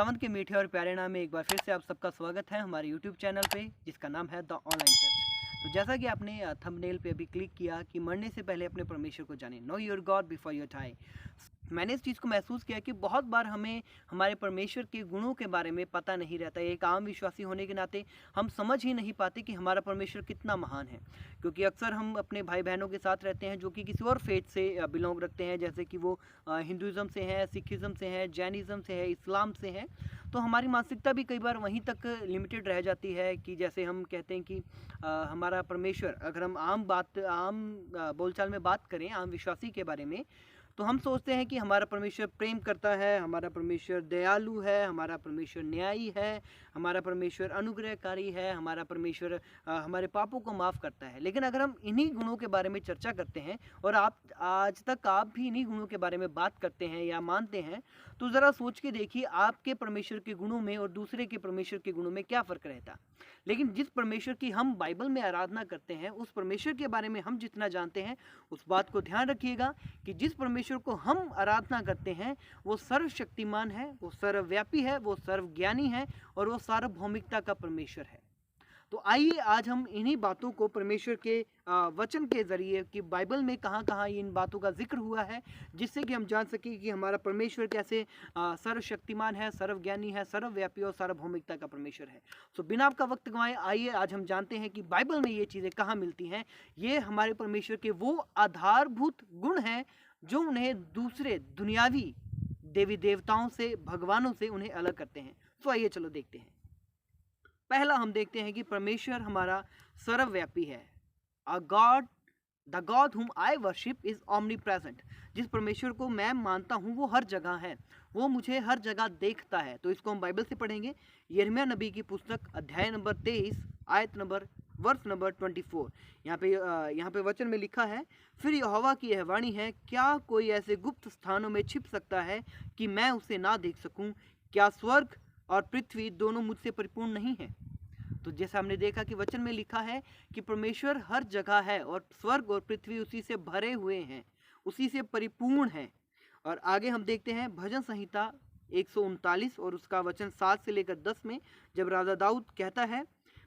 खुदावंद के मीठे और प्यारे नाम में एक बार फिर से आप सबका स्वागत है हमारे YouTube चैनल पे, जिसका नाम है द ऑनलाइन चर्च। तो जैसा कि आपने थंबनेल पे अभी क्लिक किया कि मरने से पहले अपने परमेश्वर को जाने, know your God before your die. मैंने इस चीज़ को महसूस किया कि बहुत बार हमें हमारे परमेश्वर के गुणों के बारे में पता नहीं रहता। एक आम विश्वासी होने के नाते हम समझ ही नहीं पाते कि हमारा परमेश्वर कितना महान है, क्योंकि अक्सर हम अपने भाई बहनों के साथ रहते हैं जो कि किसी और फेथ से बिलोंग रखते हैं, जैसे कि वो हिंदुज़म से हैं, सिखिज़म से हैं, जैनिज़म से है, इस्लाम से हैं। तो हमारी मानसिकता भी कई बार वहीं तक लिमिटेड रह जाती है कि जैसे हम कहते हैं कि हमारा परमेश्वर, अगर हम आम बोलचाल में बात करें आम विश्वासी के बारे में, तो हम सोचते हैं कि हमारा परमेश्वर प्रेम करता है, हमारा परमेश्वर दयालु है, हमारा परमेश्वर न्यायी है, हमारा परमेश्वर अनुग्रहकारी है, हमारा परमेश्वर हमारे पापों को माफ़ करता है। लेकिन अगर हम इन्हीं गुणों के बारे में चर्चा करते हैं और आप आज तक आप भी इन्हीं गुणों के बारे में बात करते हैं या मानते हैं, तो ज़रा सोच के देखिए आपके परमेश्वर के गुणों में और दूसरे के परमेश्वर के गुणों में क्या फ़र्क रहता। लेकिन जिस परमेश्वर की हम बाइबल में आराधना करते हैं, उस परमेश्वर के बारे में हम जितना जानते हैं, उस बात को ध्यान रखिएगा कि जिस परमेश्वर को हम आराधना करते हैं वो सर्वशक्तिमान है, वो सर्वव्यापी है, वो सर्वज्ञानी है और वो सार्वभौमिकता का परमेश्वर है। तो आइए आज हम इन्हीं बातों को परमेश्वर के वचन के ज़रिए कि बाइबल में कहाँ कहाँ इन बातों का जिक्र हुआ है, जिससे कि हम जान सकें कि हमारा परमेश्वर कैसे सर्वशक्तिमान है, सर्वज्ञानी है, सर्वव्यापी और सार्वभौमिकता का परमेश्वर है। तो बिना आपका वक्त गंवाए आइए आज हम जानते हैं कि बाइबल में ये चीज़ें कहाँ मिलती हैं। ये हमारे परमेश्वर के वो आधारभूत गुण हैं जो उन्हें दूसरे दुनियावी देवी देवताओं से, भगवानों से उन्हें अलग करते हैं। तो आइए चलो देखते हैं। पहला हम देखते हैं कि परमेश्वर हमारा सर्वव्यापी है। अ गॉड, द गॉड हुम आई वर्शिप इज ऑमनी प्रेजेंट। जिस परमेश्वर को मैं मानता हूँ वो हर जगह है, वो मुझे हर जगह देखता है। तो इसको हम बाइबल से पढ़ेंगे। यिर्मयाह नबी की पुस्तक अध्याय नंबर 23 आयत नंबर वर्ष नंबर 24। यहाँ पे वचन में लिखा है, फिर यहोवा की यह वाणी है, क्या कोई ऐसे गुप्त स्थानों में छिप सकता है कि मैं उसे ना देख सकूं? क्या स्वर्ग और पृथ्वी दोनों मुझसे परिपूर्ण नहीं है? तो जैसा हमने देखा कि वचन में लिखा है कि परमेश्वर हर जगह है और स्वर्ग और पृथ्वी उसी से भरे हुए हैं, उसी से परिपूर्ण है। और आगे हम देखते हैं भजन संहिता 139 और उसका वचन 7 से लेकर 10 में, जब राजा दाऊद कहता है,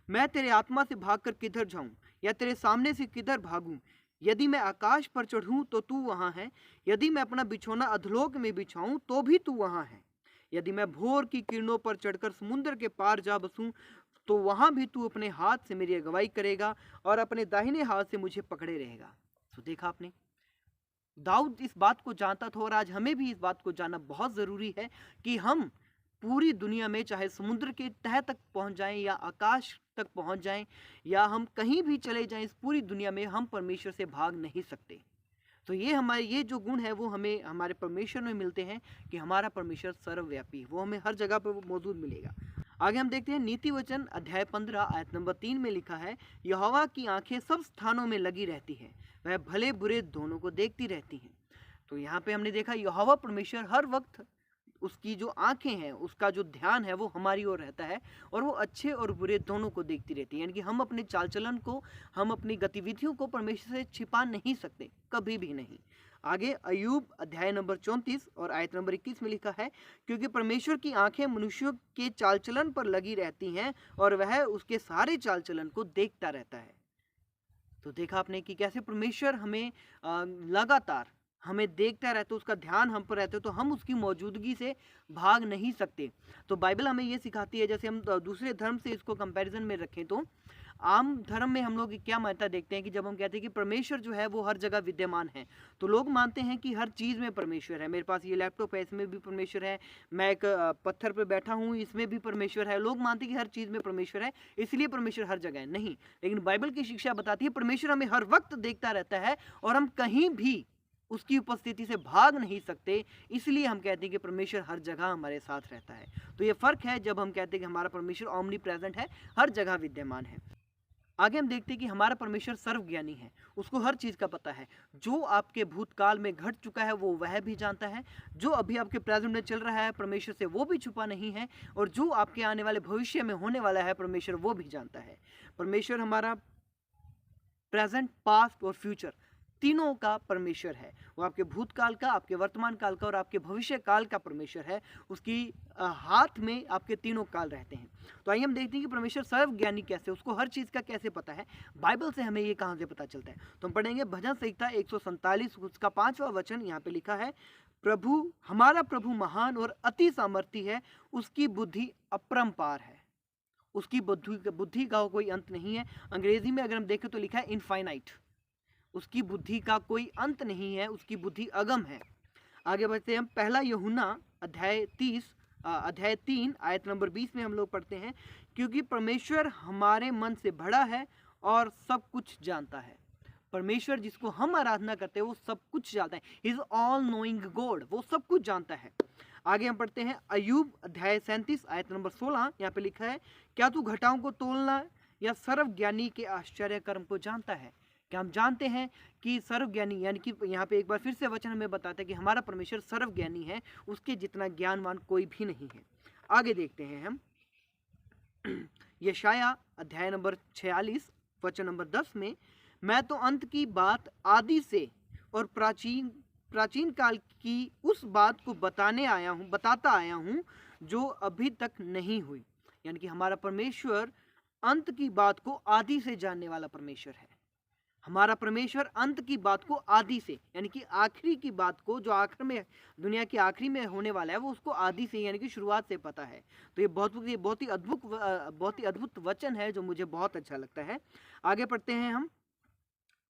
मैं तेरे आत्मा से भागकर किधर जाऊं या तेरे सामने से किधर भागूं? यदि मैं आकाश पर चढ़ूं तो तू वहां है, यदि मैं अपना बिछौना अधलोक में बिछाऊं तो भी तू वहां है, यदि मैं भोर की किरणों पर चढ़कर समुद्र के पार जा बसूं तो वहां भी तू अपने हाथ से मेरी अगुवाई करेगा और अपने दाहिने हाथ से मुझे पकड़े रहेगा। तो देखा आपने, दाऊद इस बात को जानता था और आज हमें भी इस बात को जानना बहुत ज़रूरी है कि हम पूरी दुनिया में चाहे समुद्र के तह तक पहुंच जाएं या आकाश तक पहुंच जाएं या हम कहीं भी चले जाएं, इस पूरी दुनिया में हम परमेश्वर से भाग नहीं सकते। तो ये जो गुण है वो हमें हमारे परमेश्वर में मिलते हैं कि हमारा परमेश्वर सर्वव्यापी है, वो हमें हर जगह पर मौजूद मिलेगा। आगे हम देखते हैं नीति वचन अध्याय 15 आयत नंबर 3 में लिखा है, यहोवा की आंखें सब स्थानों में लगी रहती हैं, वह भले बुरे दोनों को देखती रहती हैं। तो यहाँ पे हमने देखा यहोवा परमेश्वर हर वक्त उसकी जो आंखें हैं, उसका जो ध्यान है वो हमारी ओर रहता है और वो अच्छे और बुरे दोनों को देखती रहती है। यानी कि हम अपने चाल चलन को, हम अपनी गतिविधियों को परमेश्वर से छिपा नहीं सकते, कभी भी नहीं। आगे अय्यूब अध्याय नंबर 34 और आयत नंबर 21 में लिखा है, क्योंकि परमेश्वर की आंखें मनुष्यों के चाल चलन पर लगी रहती हैं और वह उसके सारे चाल चलन को देखता रहता है। तो देखा आपने कि कैसे परमेश्वर हमें लगातार हमें देखता रहता है, उसका ध्यान हम पर रहता है, तो हम उसकी मौजूदगी से भाग नहीं सकते। तो बाइबल हमें ये सिखाती है, जैसे हम दूसरे धर्म से इसको कंपैरिजन में रखें तो आम धर्म में हम लोग क्या मान्यता देखते हैं कि जब हम कहते हैं कि परमेश्वर जो है वो हर जगह विद्यमान है, तो लोग मानते हैं कि हर चीज़ में परमेश्वर है। मेरे पास ये लैपटॉप है, इसमें भी परमेश्वर है, मैं एक पत्थर पर बैठा हूँ, इसमें भी परमेश्वर है। लोग मानते हैं कि हर चीज़ में परमेश्वर है, इसलिए परमेश्वर हर जगह है। नहीं, लेकिन बाइबल की शिक्षा बताती है परमेश्वर हमें हर वक्त देखता रहता है और हम कहीं भी उसकी उपस्थिति से भाग नहीं सकते, इसलिए हम कहते हैं कि परमेश्वर हर जगह हमारे साथ रहता है। तो ये फ़र्क है जब हम कहते हैं कि हमारा परमेश्वर ओमनी प्रेजेंट है, हर जगह विद्यमान है। आगे हम देखते हैं कि हमारा परमेश्वर सर्वज्ञानी है, उसको हर चीज़ का पता है। जो आपके भूतकाल में घट चुका है वो वह भी जानता है, जो अभी आपके प्रेजेंट में चल रहा है परमेश्वर से वो भी छुपा नहीं है, और जो आपके आने वाले भविष्य में होने वाला है परमेश्वर वो भी जानता है। परमेश्वर हमारा प्रेजेंट, पास्ट और फ्यूचर तीनों का परमेश्वर है। वो आपके भूतकाल का, आपके वर्तमान काल का और आपके भविष्य काल का परमेश्वर है। उसकी हाथ में आपके तीनों काल रहते हैं। तो आइए हम देखते हैं कि परमेश्वर सर्वज्ञानी कैसे, उसको हर चीज़ का कैसे पता है। बाइबल से हमें ये कहाँ से पता चलता है? तो हम पढ़ेंगे भजन संहिता 147 उसका 5वां वचन। यहाँ पे लिखा है, प्रभु हमारा प्रभु महान और अति सामर्थी है, उसकी बुद्धि अपरंपार है। उसकी बुद्धि का कोई अंत नहीं है। अंग्रेजी में अगर हम देखें तो लिखा है इनफाइनाइट। उसकी बुद्धि का कोई अंत नहीं है, उसकी बुद्धि अगम है। आगे बढ़ते हैं हम। पहला यूहन्ना अध्याय 3 आयत नंबर 20 में हम लोग पढ़ते हैं, क्योंकि परमेश्वर हमारे मन से बड़ा है और सब कुछ जानता है। परमेश्वर जिसको हम आराधना करते हैं वो सब कुछ जानता है। He is all knowing God, वो सब कुछ जानता है। आगे हम पढ़ते हैं अय्यूब अध्याय 37 आयत नंबर 16। यहाँ पे लिखा है, क्या तू घटाओं को तोलना या सर्वज्ञानी के आश्चर्य कर्म को जानता है? क्या हम जानते हैं कि सर्वज्ञानी, यानी कि यहाँ पे एक बार फिर से वचन हमें बताता है कि हमारा परमेश्वर सर्वज्ञानी है, उसके जितना ज्ञानवान कोई भी नहीं है। आगे देखते हैं हम यशाया अध्याय नंबर 46 वचन नंबर 10 में, मैं तो अंत की बात आदि से और प्राचीन काल की उस बात को बताता आया हूँ जो अभी तक नहीं हुई। यानी कि हमारा परमेश्वर अंत की बात को आदि से जानने वाला परमेश्वर है। हमारा परमेश्वर अंत की बात को आदि से, यानी कि आखिरी की बात को, जो आखिर में दुनिया के आखिरी में होने वाला है, वो उसको आदि से यानी कि शुरुआत से पता है। तो ये बहुत ही अद्भुत वचन है जो मुझे बहुत अच्छा लगता है। आगे पढ़ते हैं हम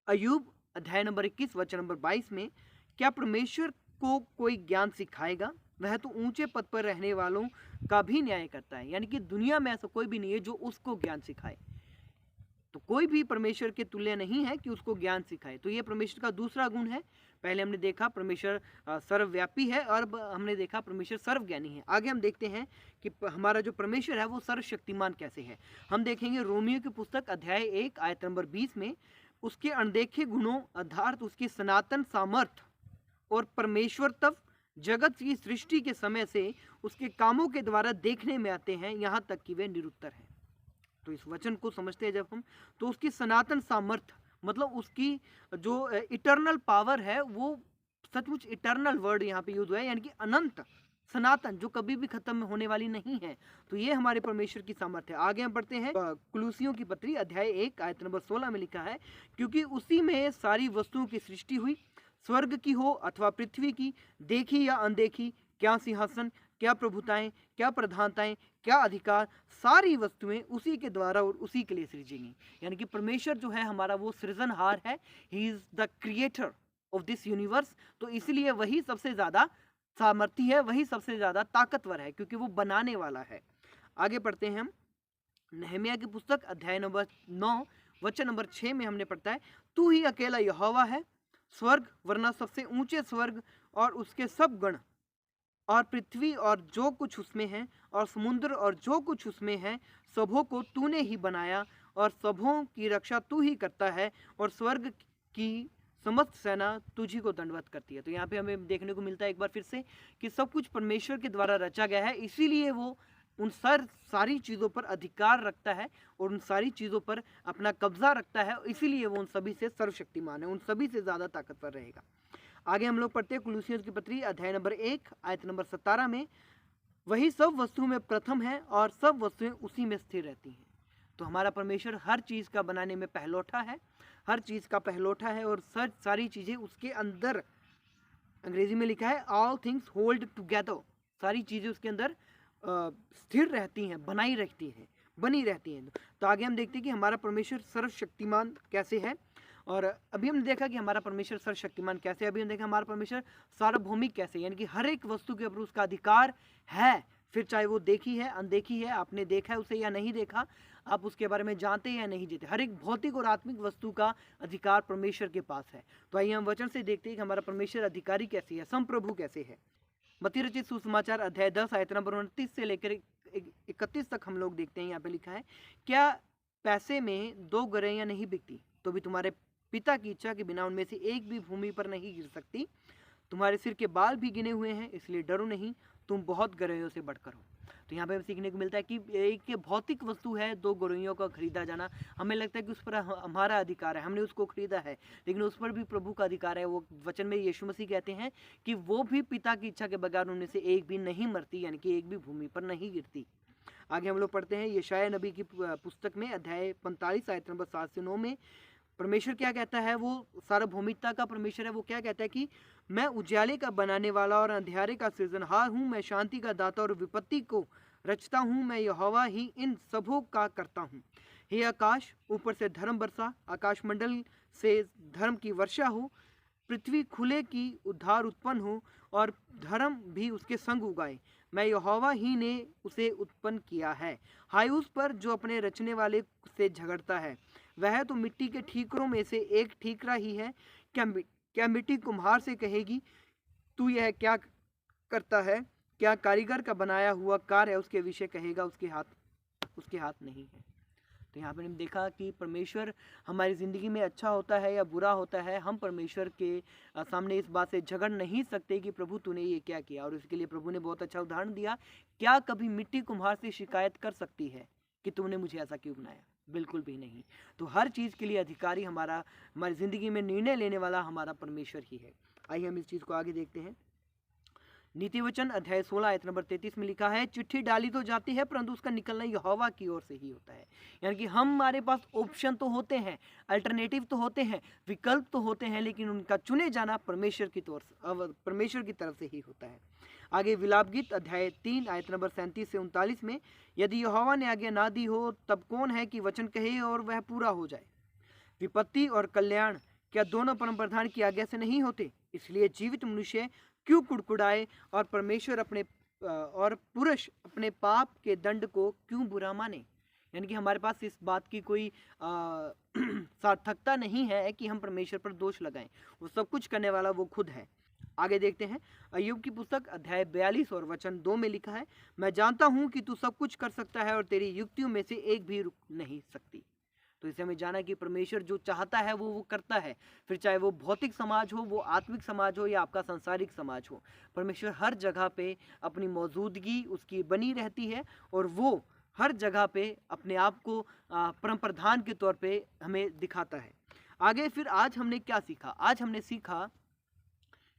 अय्यूब अध्याय नंबर 21 वचन नंबर 22 में, क्या परमेश्वर को कोई ज्ञान सिखाएगा? वह तो ऊंचे पद पर रहने वालों का भी न्याय करता है। यानी कि दुनिया में ऐसा कोई भी नहीं है जो उसको ज्ञान सिखाए। तो कोई भी परमेश्वर के तुल्य नहीं है कि उसको ज्ञान सिखाए। तो ये परमेश्वर का दूसरा गुण है। पहले हमने देखा परमेश्वर सर्वव्यापी है, और अब हमने देखा परमेश्वर सर्वज्ञानी है। आगे हम देखते हैं कि हमारा जो परमेश्वर है वो सर्वशक्तिमान कैसे है। हम देखेंगे रोमियो की पुस्तक अध्याय 1 आयत नंबर 20 में, उसके अनदेखे गुणों अर्थात उसकी सनातन सामर्थ और परमेश्वरत्व जगत की सृष्टि के समय से उसके कामों के द्वारा देखने में आते हैं, यहाँ तक कि वे निरुत्तर हैं। तो इस वचन को समझते हैं जब हम, तो उसकी सनातन सामर्थ मतलब उसकी जो इटर्नल पावर है, वो सचमुच इटर्नल वर्ड यहाँ पे यूज हुआ है, यानी कि अनंत, सनातन, जो कभी भी खत्म होने वाली नहीं है। तो ये हमारे परमेश्वर की सामर्थ्य है। आगे हम पढ़ते हैं कुलूसियों की पत्री अध्याय 1 आयत नंबर 16 में लिखा है, क्योंकि उसी में सारी वस्तुओं की सृष्टि हुई, स्वर्ग की हो अथवा पृथ्वी की, देखी या अनदेखी, क्या सिंहासन, क्या प्रभुताएं, क्या प्रधानताएं, क्या अधिकार, सारी वस्तुएं उसी के द्वारा और उसी के लिए सृजी गई। यानी कि परमेश्वर जो है हमारा वो सृजनहार है। He is the creator of this universe. तो इसलिए वही सबसे ज्यादा सामर्थी है, वही सबसे ज्यादा ताकतवर है, क्योंकि वो बनाने वाला है। आगे पढ़ते हैं हम नहमिया की पुस्तक अध्याय नंबर 9 वचन नंबर 6 में हमने पढ़ता है, तू ही अकेला यहोवा है, स्वर्ग वरना सबसे ऊंचे स्वर्ग और उसके सब गण, और पृथ्वी और जो कुछ उसमें है, और समुद्र और जो कुछ उसमें है, सबों को तूने ही बनाया, और सबों की रक्षा तू ही करता है, और स्वर्ग की समस्त सेना तुझी को दंडवत करती है। तो यहाँ पे हमें देखने को मिलता है एक बार फिर से कि सब कुछ परमेश्वर के द्वारा रचा गया है, इसीलिए वो उन सारी चीज़ों पर अधिकार रखता है और उन सारी चीज़ों पर अपना कब्जा रखता है, इसीलिए वो उन सभी से सर्वशक्तिमान है, उन सभी से ज़्यादा ताकतवर रहेगा। आगे हम लोग पढ़ते हैं कुलूसियों की पत्री अध्याय नंबर 1 आयत नंबर 17 में, वही सब वस्तुओं में प्रथम है और सब वस्तुएं उसी में स्थिर रहती हैं। तो हमारा परमेश्वर हर चीज़ का बनाने में पहलौठा है, हर चीज़ का पहलौठा है, और सारी चीज़ें उसके अंदर, अंग्रेजी में लिखा है ऑल थिंग्स होल्ड टुगेदर, सारी चीज़ें उसके अंदर स्थिर रहती हैं, बनी रहती हैं। तो आगे हम देखते हैं कि हमारा परमेश्वर सर्वशक्तिमान कैसे है। और अभी हमने देखा कि हमारा परमेश्वर सर्वशक्तिमान कैसे है, अभी हमने देखा हमारा परमेश्वर सार्वभौमिक कैसे, यानी कि हर एक वस्तु के ऊपर उसका अधिकार है, फिर चाहे वो देखी है अनदेखी है, आपने देखा है उसे या नहीं देखा, आप उसके बारे में जानते हैं या नहीं जानते, हर एक भौतिक और आत्मिक वस्तु का अधिकार परमेश्वर के पास है। तो आइए हम वचन से देखते हैं कि हमारा परमेश्वर अधिकारी कैसे है, संप्रभु कैसे है। मत्ती रचित सुसमाचार अध्याय 10 आयत नंबर 29 से लेकर 31 तक हम लोग देखते हैं। यहाँ पे लिखा है, क्या पैसे में 2 गरैया नहीं बिकती, तो भी तुम्हारे पिता की इच्छा के बिना उनमें से एक भी भूमि पर नहीं गिर सकती। तुम्हारे सिर के बाल भी गिने हुए हैं, इसलिए डरो नहीं, तुम बहुत गरैयों से बढ़कर हो। तो यहाँ पे हमें सीखने को मिलता है कि एक भौतिक वस्तु है, दो गोरैयों का खरीदा जाना, हमें लगता है कि उस पर हमारा अधिकार है, हमने उसको खरीदा है, लेकिन उस पर भी प्रभु का अधिकार है। वो वचन में यीशु मसीह कहते हैं कि वो भी पिता की इच्छा के बगैर उनमें से एक भी नहीं मरती, यानी कि एक भी भूमि पर नहीं गिरती। आगे हम लोग पढ़ते हैं यशायाह नबी की पुस्तक में अध्याय 45 आयत नंबर 7 से 9 में परमेश्वर क्या कहता है। वो सार्वभौमिकता का परमेश्वर है। वो क्या कहता है कि मैं उजाले का बनाने वाला और अंधेरे का सृजनहार हूँ, मैं शांति का दाता और विपत्ति को रचता हूँ, मैं यहोवा ही इन सबों का करता हूँ। हे आकाश, ऊपर से धर्म बरसा, आकाशमंडल से धर्म की वर्षा हो, पृथ्वी खुले की उद्धार उत्पन्न हो और धर्म भी उसके संग उगाए। मैं यहोवा ही ने उसे उत्पन्न किया है। हाय उस पर जो अपने रचने वाले से झगड़ता है, वह तो मिट्टी के ठीकरों में से एक ठीकरा ही है। क्या मिट्टी कुम्हार से कहेगी तू यह क्या करता है? क्या कारीगर का बनाया हुआ कार्य है उसके विषय कहेगा उसके हाथ नहीं है। तो यहाँ पर हमने देखा कि परमेश्वर हमारी ज़िंदगी में अच्छा होता है या बुरा होता है, हम परमेश्वर के सामने इस बात से झगड़ नहीं सकते कि प्रभु तूने ये क्या किया। और इसके लिए प्रभु ने बहुत अच्छा उदाहरण दिया। क्या कभी मिट्टी कुम्हार से शिकायत कर सकती है कि तुमने मुझे ऐसा क्यों बनाया? बिल्कुल भी नहीं। तो हर चीज़ के लिए अधिकारी हमारी ज़िंदगी में निर्णय लेने वाला हमारा परमेश्वर ही है। आइए हम इस चीज़ को आगे देखते हैं। नीति वचन अध्याय 16 आयत नंबर 33 में लिखा है, चिट्ठी डाली तो जाती है परंतु उसका निकलना यहोवा की ओर से ही होता है। यानी कि हमारे पास ऑप्शन तो होते हैं, अल्टरनेटिव तो होते हैं, विकल्प तो होते हैं, लेकिन उनका चुने जाना परमेश्वर की तरफ से ही होता है। आगे विलाप गीत अध्याय 3 आयत नंबर 37 से 39 में, यदि यहोवा ने आज्ञा ना दी हो तब कौन है कि वचन कहे और वह पूरा हो जाए? विपत्ति और कल्याण क्या दोनों परम प्रधान की आज्ञा से नहीं होते? इसलिए जीवित मनुष्य क्यों कुड़कुड़ाए और पुरुष अपने पाप के दंड को क्यों बुरा माने? यानी कि हमारे पास इस बात की कोई सार्थकता नहीं है कि हम परमेश्वर पर दोष लगाएं। वो सब कुछ करने वाला वो खुद है। आगे देखते हैं। अय्यूब की पुस्तक अध्याय 42 और वचन 2 में लिखा है, मैं जानता हूँ कि तू सब कुछ कर सकता है और तेरी युक्तियों में से एक भी रुक नहीं सकती। तो इसे हमें जाना कि परमेश्वर जो चाहता है वो करता है, फिर चाहे वो भौतिक समाज हो, वो आत्मिक समाज हो या आपका सांसारिक समाज हो। परमेश्वर हर जगह पे अपनी मौजूदगी उसकी बनी रहती है और वो हर जगह पे अपने आप को परम प्रधान के तौर पे हमें दिखाता है। आगे फिर आज हमने क्या सीखा? आज हमने सीखा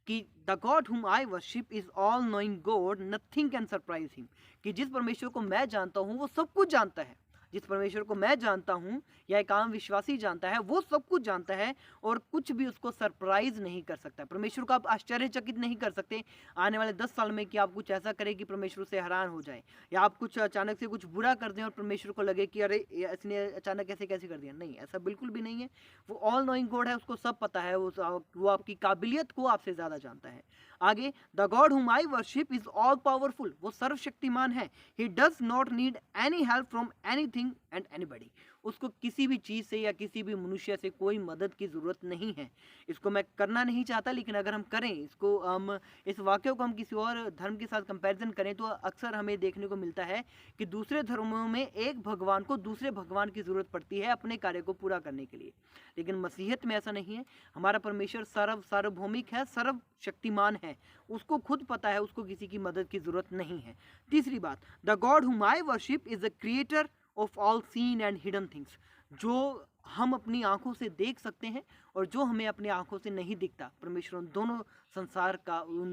कि द गॉड हुम आई worship is all knowing God, nothing can surprise him. कि जिस परमेश्वर को मैं जानता हूँ वो सब कुछ जानता है। जिस परमेश्वर को मैं जानता हूँ या एक आम विश्वासी जानता है, वो सब कुछ जानता है और कुछ भी उसको सरप्राइज नहीं कर सकता। परमेश्वर को आप आश्चर्यचकित नहीं कर सकते आने वाले 10 साल में कि आप कुछ ऐसा करें कि परमेश्वर से हैरान हो जाए, या आप कुछ अचानक से कुछ बुरा कर दें और परमेश्वर को लगे कि अरे इसने अचानक कैसे कर दिया। नहीं, ऐसा बिल्कुल भी नहीं है। वो ऑल नोइंग गॉड है, उसको सब पता है, वो आपकी काबिलियत को आपसे ज़्यादा जानता है। आगे, द गॉड हुम आई वर्शिप इज ऑल पावरफुल, वो सर्वशक्तिमान है। He does not need any help from anything and anybody. उसको किसी भी चीज़ से या किसी भी मनुष्य से कोई मदद की ज़रूरत नहीं है। इसको मैं करना नहीं चाहता, लेकिन अगर हम करें इसको, हम इस वाक्य को हम किसी और धर्म के साथ कंपैरिजन करें तो अक्सर हमें देखने को मिलता है कि दूसरे धर्मों में एक भगवान को दूसरे भगवान की ज़रूरत पड़ती है अपने कार्य को पूरा करने के लिए, लेकिन मसीहत में ऐसा नहीं है। हमारा परमेश्वर सार्वभौमिक है, सर्वशक्तिमान है, उसको खुद पता है उसको किसी की मदद की ज़रूरत नहीं है। तीसरी बात, द गॉड हुम आई worship is the creator of all scene and hidden things. जो हम अपनी आंखों से देख सकते हैं और जो हमें अपनी आंखों से नहीं दिखता, परमेश्वर उन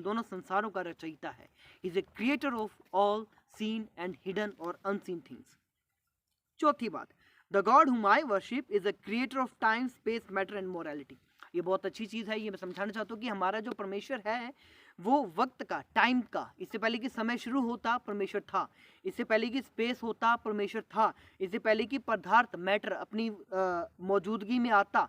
दोनों संसारों का रचयिता है। Is a creator of all scene and hidden और अनसीन थिंग्स। चौथी बात, द गॉड हुम आई worship is a creator of time, space, matter and morality. ये बहुत अच्छी चीज़ है। ये मैं समझाना चाहता हूँ कि हमारा जो परमेश्वर है वो वक्त का, टाइम का, इससे पहले कि समय शुरू होता परमेश्वर था, इससे पहले कि स्पेस होता परमेश्वर था, इससे पहले कि पदार्थ, मैटर अपनी मौजूदगी में आता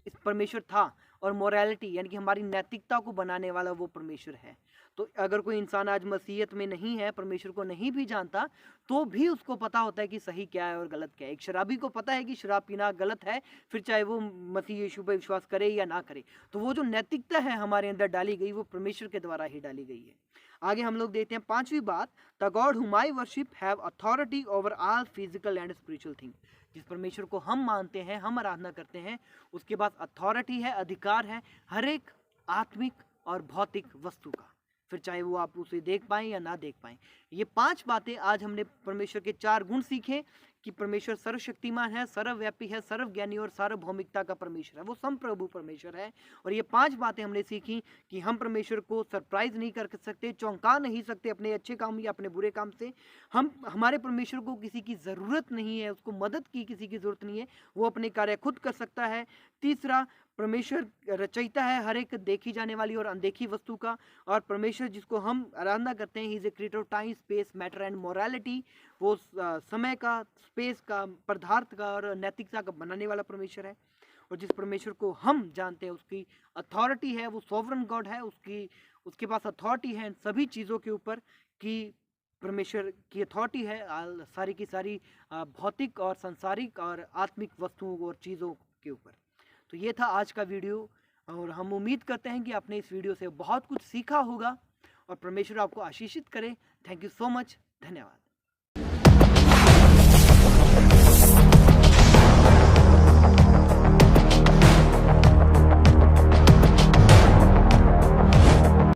इस परमेश्वर था, और मोरालिटी यानी कि हमारी नैतिकता को बनाने वाला वो परमेश्वर है। तो अगर कोई इंसान आज मसीहत में नहीं है, परमेश्वर को नहीं भी जानता, तो भी उसको पता होता है कि सही क्या है और गलत क्या है। एक शराबी को पता है कि शराब पीना गलत है, फिर चाहे वो मसीह यीशु पर विश्वास करे या ना करे। तो वो जो नैतिकता है हमारे अंदर डाली गई, वो परमेश्वर के द्वारा ही डाली गई है। आगे हम लोग देखते हैं पांचवी बात, द गॉड हुम आई worship have authority over all physical and spiritual thing. जिस परमेश्वर को हम मानते हैं, हम आराधना करते हैं, उसके पास अथॉरिटी है, अधिकार है हर एक आत्मिक और भौतिक वस्तु का, फिर चाहे वो आप उसे देख पाएँ या ना देख पाएँ। ये 5 बातें आज हमने परमेश्वर के 4 गुण सीखे कि परमेश्वर सर्वशक्तिमान है, सर्वव्यापी है, सर्वज्ञानी और सार्वभौमिकता का परमेश्वर है। वो संप्रभु परमेश्वर है और ये 5 बातें हमने सीखी कि हम परमेश्वर को सरप्राइज़ नहीं कर सकते, चौंका नहीं सकते अपने अच्छे काम या अपने बुरे काम से। हमारे परमेश्वर को किसी की ज़रूरत नहीं है, उसको मदद की किसी की ज़रूरत नहीं है, वो अपने कार्य खुद कर सकता है। तीसरा, परमेश्वर रचयिता है हर एक देखी जाने वाली और अनदेखी वस्तु का, और परमेश्वर जिसको हम आराधना करते हैं, he is a creator of time, space, matter and morality. वो समय का, स्पेस का, पदार्थ का और नैतिकता का बनाने वाला परमेश्वर है। और जिस परमेश्वर को हम जानते हैं उसकी अथॉरिटी है, वो सॉवरन गॉड है, उसके पास अथॉरिटी है इन सभी चीज़ों के ऊपर, कि परमेश्वर की अथॉरिटी है सारी की सारी भौतिक और सांसारिक और आत्मिक वस्तुओं और चीज़ों के ऊपर। तो ये था आज का वीडियो और हम उम्मीद करते हैं कि आपने इस वीडियो से बहुत कुछ सीखा होगा और परमेश्वर आपको आशीषित करे। Thank you so much. धन्यवाद।